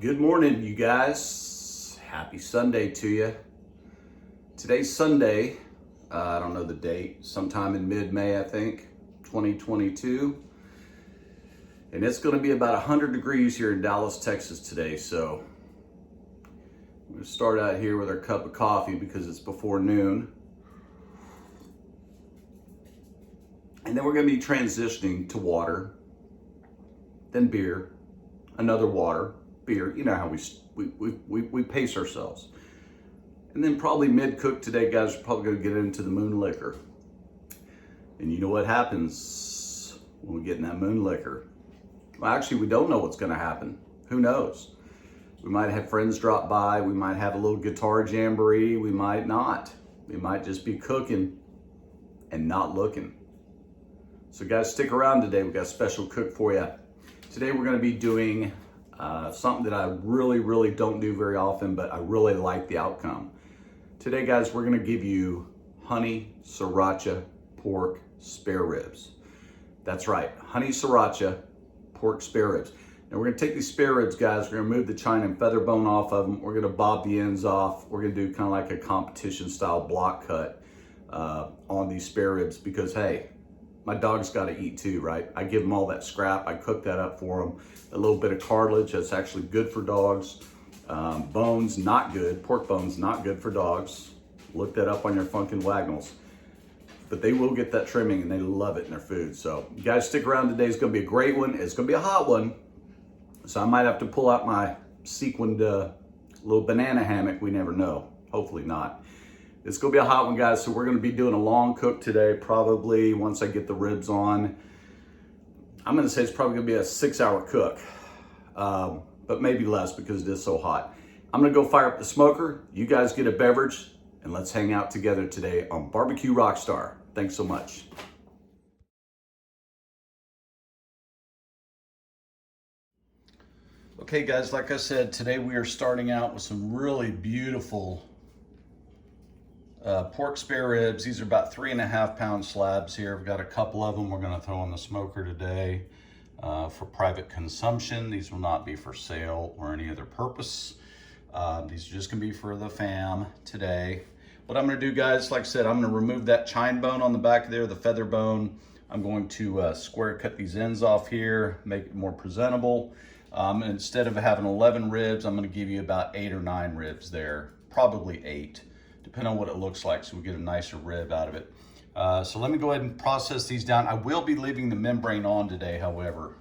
Good morning, you guys. Happy Sunday to you. Today's Sunday, I don't know the date, sometime in mid-May, I think, 2022. And it's going to be about 100 degrees here in Dallas, Texas today. So we're going to start out here with our cup of coffee because it's before noon. And then we're going to be transitioning to water, then beer, another water, beer. You know how we pace ourselves. And then probably mid-cook today, guys, we're probably going to get into the moon liquor. And you know what happens when we get in that moon liquor? Well, actually, we don't know what's going to happen. Who knows? We might have friends drop by. We might have a little guitar jamboree. We might not. We might just be cooking and not looking. So guys, stick around today. We've got a special cook for you. Today we're going to be doing something that I really don't do very often, but I really like the outcome. Today, guys, we're going to give you honey-sriracha pork spare ribs. That's right, honey-sriracha pork spare ribs. Now we're going to take these spare ribs, guys. We're going to remove the chine and feather bone off of them. We're going to bob the ends off. We're going to do kind of like a competition style block cut on these spare ribs because, hey, my dog's got to eat too, right? I give them all that scrap. I cook that up for them. A little bit of cartilage, that's actually good for dogs. Bones, not good. Pork bones, not good for dogs. Look that up on your Funkin' Wagnalls. But they will get that trimming and they love it in their food. So you guys stick around today. It's going to be a great one. It's going to be a hot one. So I might have to pull out my sequined little banana hammock. We never know. Hopefully not. It's going to be a hot one, guys. So we're going to be doing a long cook today. Probably once I get the ribs on. I'm going to say it's probably going to be a 6-hour cook. But maybe less because it is so hot. I'm going to go fire up the smoker. You guys get a beverage. And let's hang out together today on Barbecue Rockstar. Thanks so much. Okay, guys, like I said, today we are starting out with some really beautiful pork spare ribs. These are about 3.5-pound slabs here. I've got a couple of them we're going to throw on the smoker today for private consumption. These will not be for sale or any other purpose. These are just going to be for the fam today. What I'm going to do, guys, like I said, I'm going to remove that chine bone on the back there, the feather bone. I'm going to square cut these ends off here, make it more presentable. And instead of having 11 ribs, I'm going to give you about 8 or 9 ribs there, probably 8, depending on what it looks like, so we get a nicer rib out of it. So let me go ahead and process these down. I will be leaving the membrane on today, however,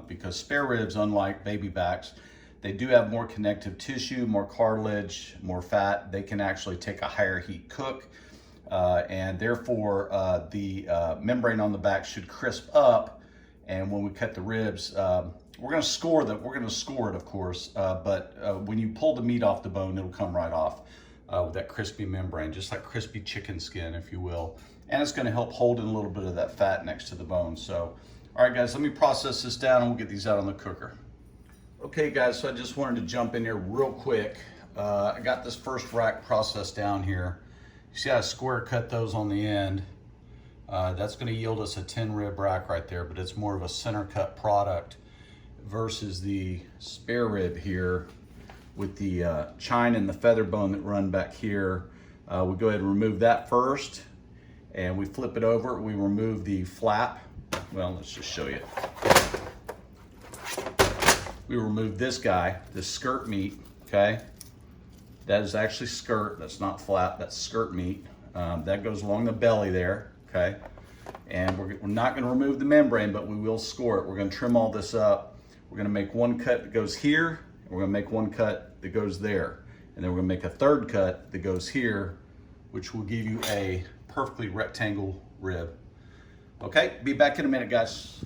because spare ribs, unlike baby backs, they do have more connective tissue, more cartilage, more fat. They can actually take a higher heat cook, and therefore the membrane on the back should crisp up. And when we cut the ribs, we're going to score that. We're going to score it, of course, but when you pull the meat off the bone, it'll come right off with that crispy membrane, just like crispy chicken skin, if you will. And it's going to help hold in a little bit of that fat next to the bone. So, all right, guys, let me process this down and we'll get these out on the cooker. Okay, guys, so I just wanted to jump in here real quick. I got this first rack processed down here. You see how I square cut those on the end. That's going to yield us a 10 rib rack right there, but it's more of a center cut product versus the spare rib here with the chine and the feather bone that run back here. We go ahead and remove that first, and we flip it over. We remove the flap. Well, let's just show you. We remove this guy, this skirt meat, okay? That is actually skirt, that's not flap, that's skirt meat. That goes along the belly there, okay? And we're not gonna remove the membrane, but we will score it. We're gonna trim all this up. We're gonna make one cut that goes here, and we're gonna make one cut that goes there. And then we're gonna make a third cut that goes here, which will give you a perfectly rectangle rib. Okay, be back in a minute, guys.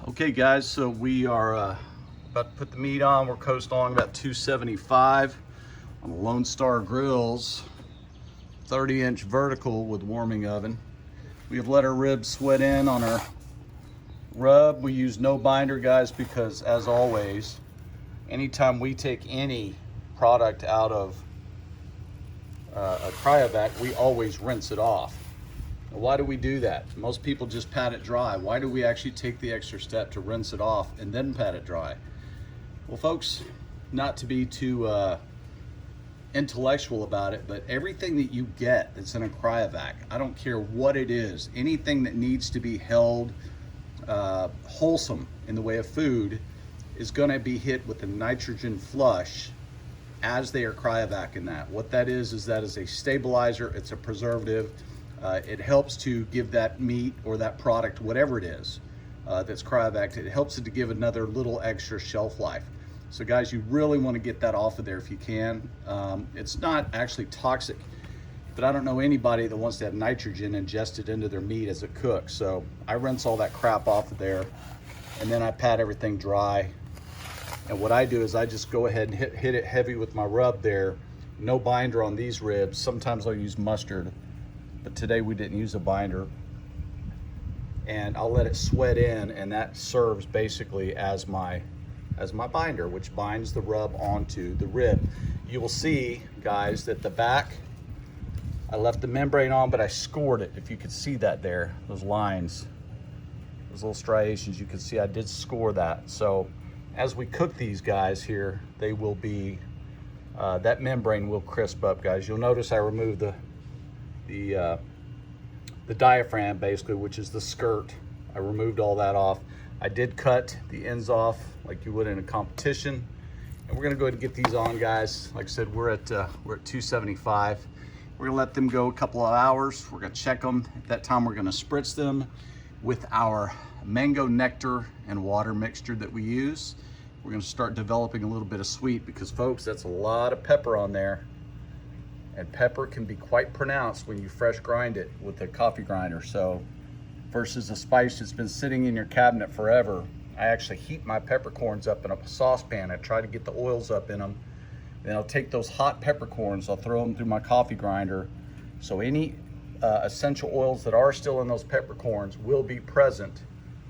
Okay, guys, so we are about to put the meat on. We're coasting along about 275 on the Lone Star Grills, 30-inch vertical with warming oven. We have let our ribs sweat in on our rub. We use no binder, guys, because as always, anytime we take any product out of a cryovac, we always rinse it off. Now, why do we do that? Most people just pat it dry. Why do we actually take the extra step to rinse it off and then pat it dry? Well, folks, not to be too intellectual about it, but everything that you get that's in a cryovac, I don't care what it is, anything that needs to be held wholesome in the way of food is going to be hit with a nitrogen flush as they are cryovacing that. What that is that is a stabilizer, it's a preservative. It helps to give that meat or that product, whatever it is that's cryovaced, it helps it to give another little extra shelf life. So guys, you really want to get that off of there if you can. It's not actually toxic, but I don't know anybody that wants to have nitrogen ingested into their meat as it cooks. So I rinse all that crap off of there, and then I pat everything dry. And what I do is I just go ahead and hit it heavy with my rub there. No binder on these ribs. Sometimes I'll use mustard, but today we didn't use a binder. And I'll let it sweat in, and that serves basically as my binder, which binds the rub onto the rib. You will see, guys, that the back, I left the membrane on, but I scored it. If you could see that there, those lines, those little striations, you can see I did score that. So as we cook these guys here, they will be, that membrane will crisp up, guys. You'll notice I removed the diaphragm, basically, which is the skirt. I removed all that off. I did cut the ends off like you would in a competition. And we're gonna go ahead and get these on, guys. Like I said, we're at 275. We're gonna let them go a couple of hours. We're gonna check them. At that time, we're gonna spritz them with our mango nectar and water mixture that we use. We're gonna start developing a little bit of sweet because, folks, that's a lot of pepper on there. And pepper can be quite pronounced when you fresh grind it with a coffee grinder. So versus a spice that's been sitting in your cabinet forever, I actually heat my peppercorns up in a saucepan. I try to get the oils up in them. Then I'll take those hot peppercorns, I'll throw them through my coffee grinder. So any essential oils that are still in those peppercorns will be present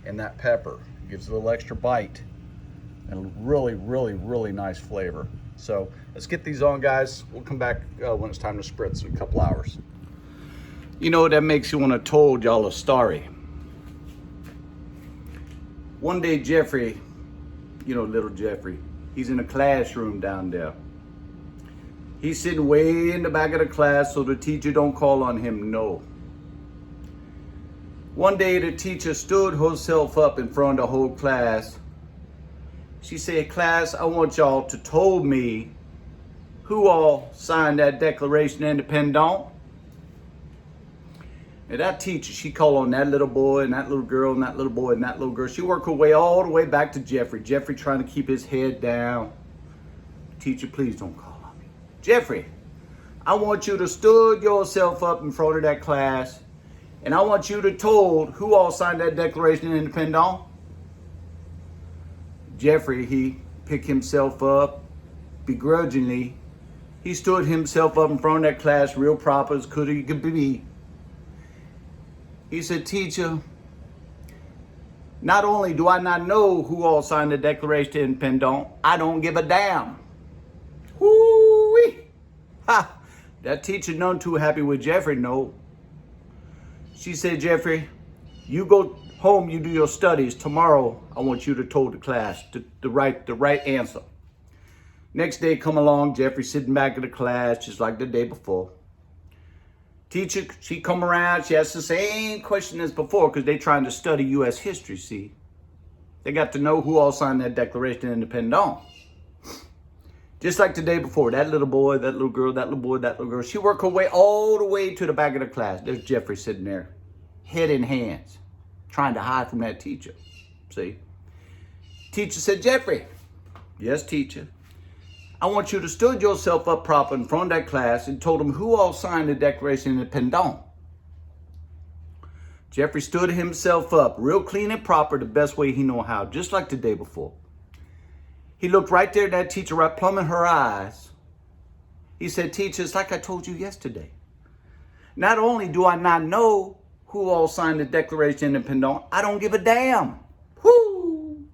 in that pepper. It gives it a little extra bite and really, really, really nice flavor. So let's get these on, guys. We'll come back when it's time to spritz in a couple hours. You know, that makes you want to told y'all a story. One day, Jeffrey, you know, little Jeffrey, he's in a classroom down there. He's sitting way in the back of the class so the teacher don't call on him, no. One day, the teacher stood herself up in front of the whole class. She said, class, I want y'all to told me who all signed that Declaration of Independence. And that teacher, she called on that little boy and that little girl and that little boy and that little girl. She worked her way all the way back to Jeffrey. Jeffrey trying to keep his head down. Teacher, please don't call on me. Jeffrey, I want you to stood yourself up in front of that class, and I want you to told who all signed that Declaration of Independence. Jeffrey, he picked himself up begrudgingly. He stood himself up in front of that class real proper as could be. He said, teacher, not only do I not know who all signed the Declaration of Independence, I don't give a damn. Whoo-wee! Ha! That teacher none too happy with Jeffrey, no. She said, Jeffrey, you go home, you do your studies. Tomorrow, I want you to tell the class the right answer. Next day come along, Jeffrey sitting back in the class just like the day before. Teacher, she come around, she asked the same question as before because they trying to study U.S. history, see. They got to know who all signed that Declaration of Independence. Just like the day before, that little boy, that little girl, that little boy, that little girl, she worked her way all the way to the back of the class. There's Jeffrey sitting there, head in hands, trying to hide from that teacher, see. Teacher said, Jeffrey, yes, teacher. I want you to stood yourself up proper in front of that class and told them who all signed the Declaration of Independence. Jeffrey stood himself up real clean and proper the best way he know how, just like the day before. He looked right there at that teacher, right plumb in her eyes. He said, teacher, it's like I told you yesterday. Not only do I not know who all signed the Declaration of Independence, I don't give a damn. Whoo!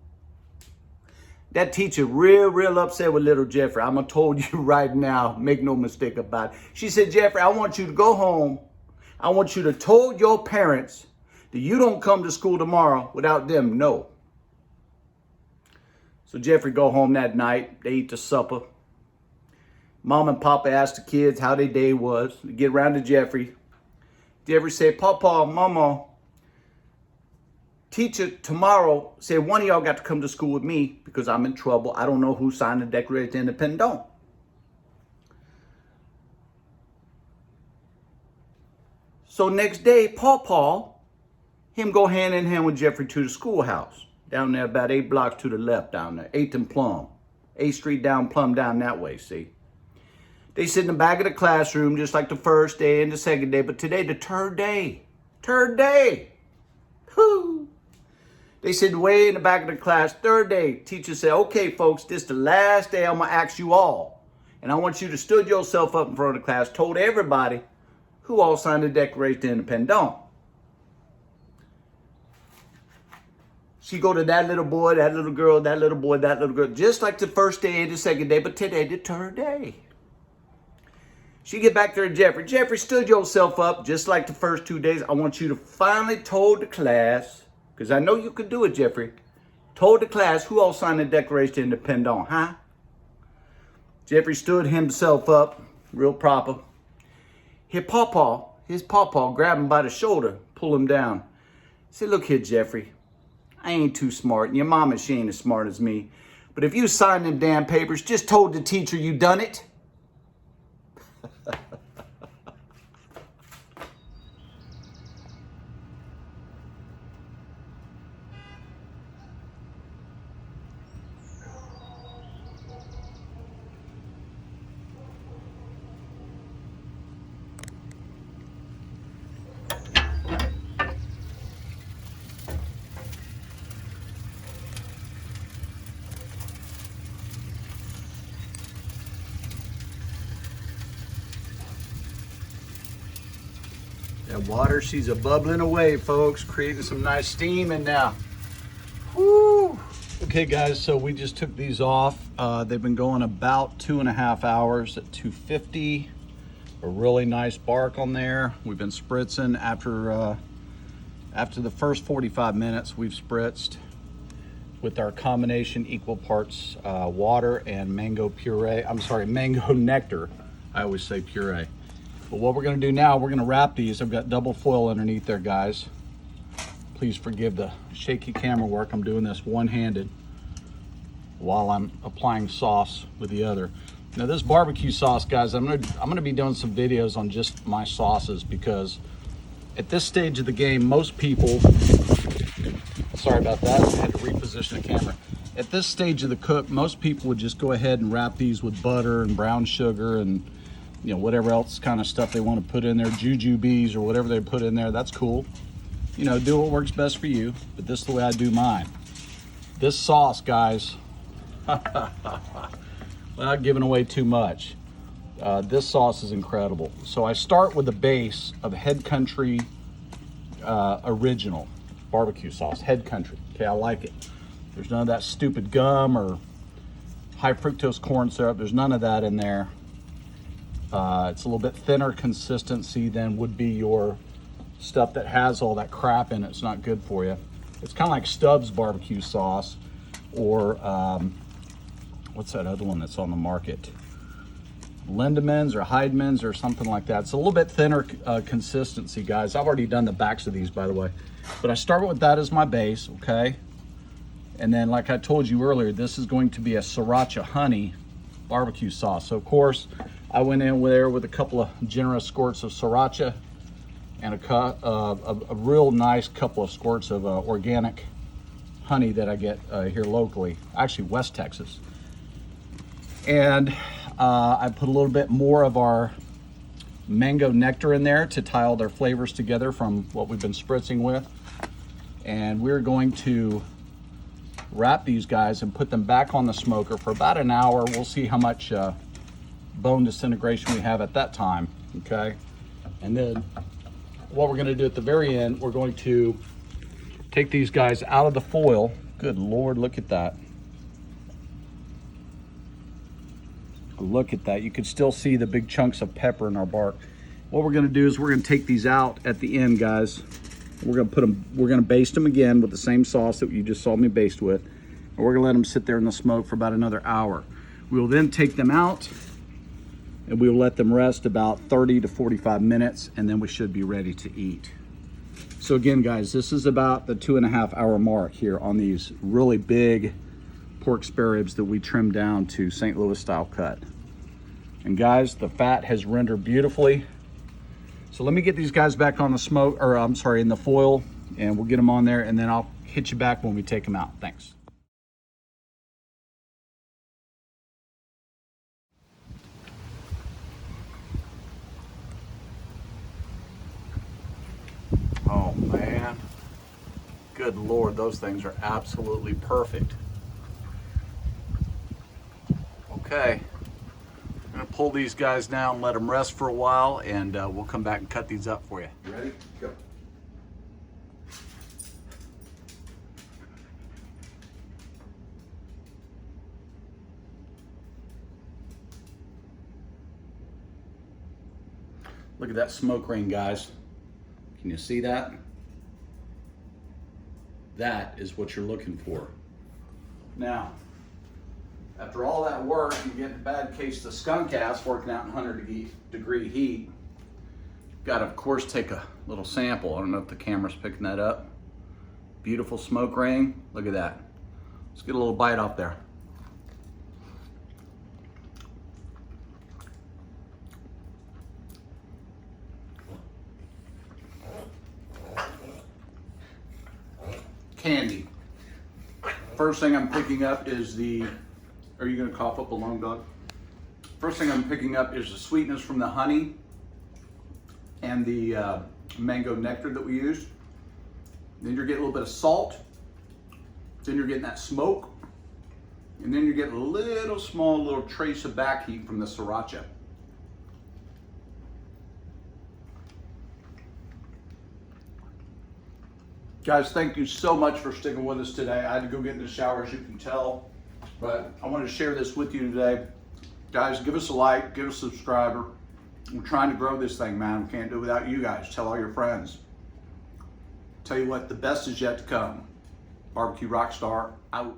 That teacher real upset with little Jeffrey. I'm going to told you right now, make no mistake about it. She said, Jeffrey, I want you to go home. I want you to told your parents that you don't come to school tomorrow without them know. So Jeffrey go home that night. They eat the supper. Mom and Papa asked the kids how their day was. They get around to Jeffrey. Jeffrey said, Papa, Mama, teacher tomorrow said one of y'all got to come to school with me because I'm in trouble. I don't know who signed the Declaration of Independence. So next day, Pawpaw, him go hand in hand with Jeffrey to the schoolhouse. Down there about 8 blocks to the left down there. 8th and Plum. 8th Street down Plum down that way, see? They sit in the back of the classroom just like the first day and the second day. But today, the third day. Third day. Whoo! They sit way in the back of the class. Third day, teacher said, okay, folks, this is the last day I'm going to ask you all. And I want you to stood yourself up in front of the class, told everybody who all signed the Declaration of Independence. She go to that little boy, that little girl, that little boy, that little girl, just like the first day and the second day, but today, the third day. She get back there to Jeffrey. Jeffrey, stood yourself up just like the first 2 days. I want you to finally told the class, because I know you can do it, Jeffrey, told the class who all signed the Declaration of Independence, huh? Jeffrey stood himself up, real proper. His pawpaw, grab him by the shoulder, pull him down. Say, look here, Jeffrey, I ain't too smart, and your mama, she ain't as smart as me. But if you signed them damn papers, just told the teacher you done it. That water, she's a bubbling away, folks, creating some nice steam in now. Woo! Okay, guys, so we just took these off. They've been going about 2.5 hours at 250. A really nice bark on there. We've been spritzing after the first 45 minutes. We've spritzed with our combination equal parts water and mango puree. I'm sorry, mango nectar. I always say puree. But what we're gonna do now, we're gonna wrap these. I've got double foil underneath there, guys. Please forgive the shaky camera work. I'm doing this one-handed while I'm applying sauce with the other. Now this barbecue sauce, guys, I'm gonna be doing some videos on just my sauces because at this stage of the game, most people, sorry about that, I had to reposition the camera. At this stage of the cook, most people would just go ahead and wrap these with butter and brown sugar and whatever else kind of stuff they want to put in there, jujubes or whatever they put in there. That's cool. Do what works best for you, but this is the way I do mine. This sauce, guys, without giving away too much, this sauce is incredible. So I start with the base of Head Country original barbecue sauce, Head Country. Okay, I like it. There's none of that stupid gum or high fructose corn syrup. There's none of that in there. It's a little bit thinner consistency than would be your stuff that has all that crap in it. It's not good for you. It's kind of like Stubbs barbecue sauce or what's that other one that's on the market? Lindemans or Heidmans or something like that. It's a little bit thinner consistency, guys. I've already done the backs of these, by the way. But I start with that as my base, okay? And then, like I told you earlier, this is going to be a sriracha honey barbecue sauce. So, of course, I went in there with a couple of generous squirts of sriracha and a real nice couple of squirts of organic honey that I get here locally, actually West Texas. And I put a little bit more of our mango nectar in there to tie all their flavors together from what we've been spritzing with. And we're going to wrap these guys and put them back on the smoker for about an hour. We'll see how much bone disintegration we have at that time, okay? And then what we're gonna do at the very end, we're going to take these guys out of the foil. Good Lord, look at that. Look at that. You can still see the big chunks of pepper in our bark. What we're gonna do is we're gonna take these out at the end, guys. We're gonna baste them again with the same sauce that you just saw me baste with. And we're gonna let them sit there in the smoke for about another hour. We will then take them out and we will let them rest about 30 to 45 minutes, and then we should be ready to eat. So again, guys, this is about the 2.5 hour mark here on these really big pork spare ribs that we trimmed down to St. Louis style cut. And guys, the fat has rendered beautifully. So let me get these guys back on the smoke, or I'm sorry, in the foil, and we'll get them on there, and then I'll hit you back when we take them out. Thanks. Oh man, good Lord, those things are absolutely perfect. Okay, I'm gonna pull these guys down, let them rest for a while, and we'll come back and cut these up for you. You ready? Go. Look at that smoke ring, guys. Can you see that? That is what you're looking for. Now, after all that work, you get a bad case of skunk ass working out in 100-degree heat. Got to, of course, take a little sample. I don't know if the camera's picking that up. Beautiful smoke ring. Look at that. Let's get a little bite off there. Candy. First thing I'm picking up is the, are you gonna cough up a lung, dog? First thing I'm picking up is the sweetness from the honey and the mango nectar that we used. Then you're getting a little bit of salt. Then you're getting that smoke. And then you're getting a little trace of back heat from the sriracha. Guys, thank you so much for sticking with us today. I had to go get in the shower, as you can tell, but I wanted to share this with you today. Guys, give us a like, give us a subscriber. We're trying to grow this thing, man. We can't do it without you guys. Tell all your friends. Tell you what, the best is yet to come. Barbecue Rockstar out.